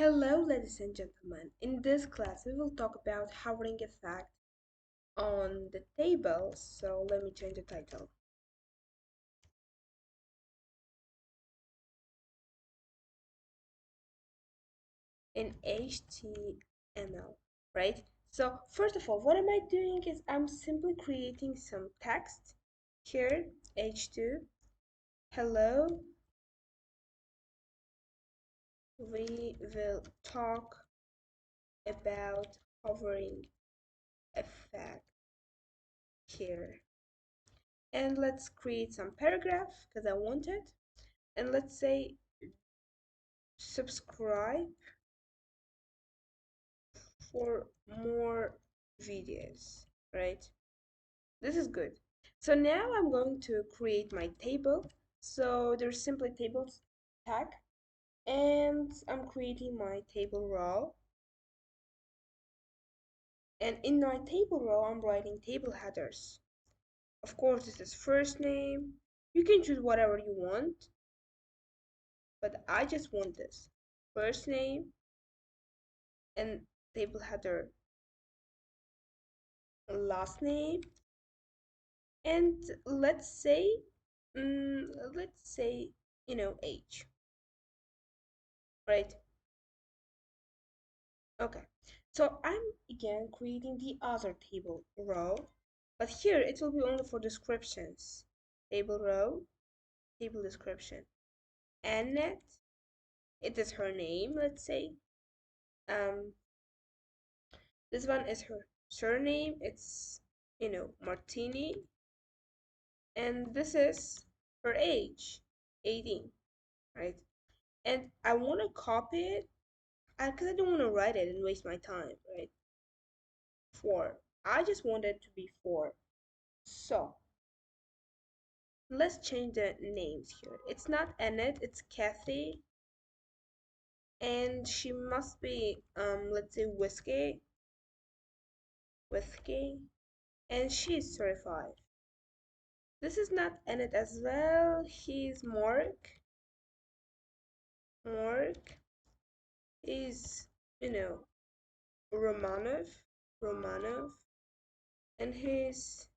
Hello, ladies and gentlemen. In this class, we will talk about hovering effect on the table. So let me change the title. In HTML, right? So first of all, what am I doing is I'm simply creating some text here, H2. Hello, we will talk about hovering effect here. And let's create some paragraph because I want it. And let's say subscribe for more videos, right? This is good. So now I'm going to create my table. So there's simply tables tag, and I'm creating my table row. And in my table row, I'm writing table headers. Of course, this is first name. You can choose whatever you want, but I just want this. First name and table header last name, and let's say age, right? Okay, so I'm again creating the other table row, but here it will be only for descriptions. Table row, table description. Annette, it is her name, let's say. um this one is her surname, it's Martini, and this is her age, 18, right? And I want to copy it because I don't want to write it and waste my time, right? 4. I just want it to be 4. So let's change the names here. It's not Annette, it's Kathy, and she must be let's say whiskey, and she's 35. This is not Annette as well. He's Mark is Romanov, and he's,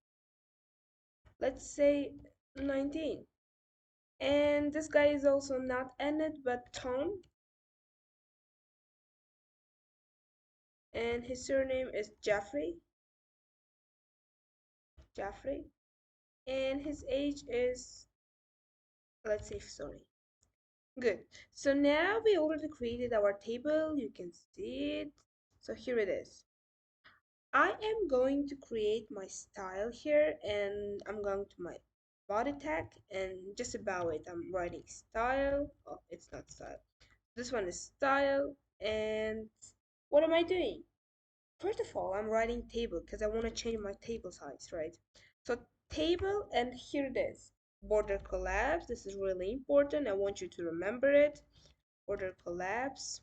let's say, 19. And this guy is also not Annette but Tom, and his surname is Jeffrey, and his age is, let's say, sorry. Good. So now we already created our table. You can see it. So here it is. I am going to create my style here, and I'm going to my body tag, and just about it I'm writing style. Oh, it's not style. This one is style. And what am I doing? First of all, I'm writing table because I want to change my table size, right? So table, and here it is. Border collapse. This is really important. I want you to remember it. Border collapse,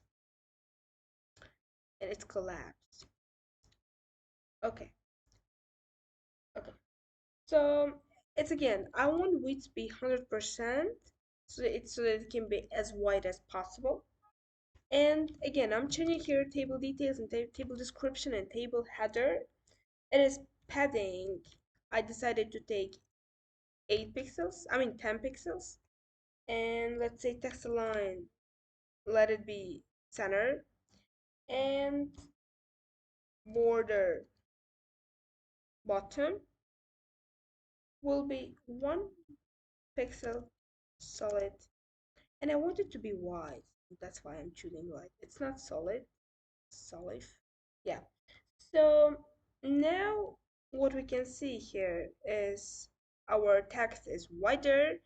and it's collapsed. Okay, okay. So it's again, I want width to be 100%, so that it can be as wide as possible. And again, I'm changing here table details and table description and table header. It is padding. I decided to take 8 pixels, I mean 10 pixels. And let's say text align, let it be center. And border bottom will be 1 pixel solid. And I want it to be wide. That's why I'm choosing white. It's not solid. Yeah. So now what we can see here is our text is wider,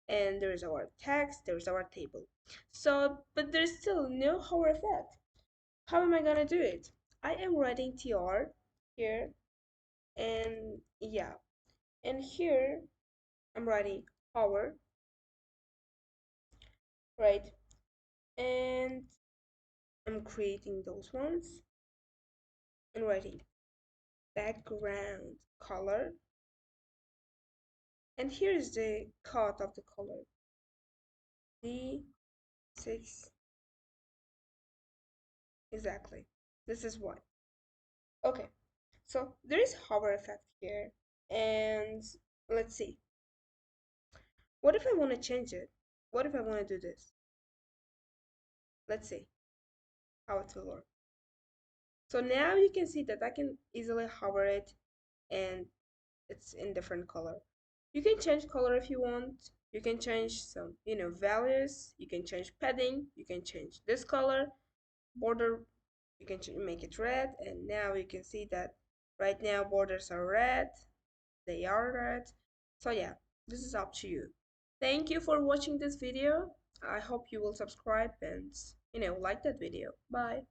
and there's our text, there's our table. So, but there's still no hover effect. How am I gonna do it? I am writing tr here, and yeah, and here I'm writing hover, right? And I'm creating those ones and writing background color, and here is the cut of the color, D6 Exactly. This is why. Okay, so there is hover effect here, and let's see. What if I want to change it? What if I want to do this? Let's see how it will work. So now you can see that I can easily hover it and it's in different color. You can change color if you want. You can change some, values. You can change padding. You can change this color, border. You can make it red. And now you can see that right now borders are red. They are red. So yeah, this is up to you. Thank you for watching this video. I hope you will subscribe and, like that video. Bye.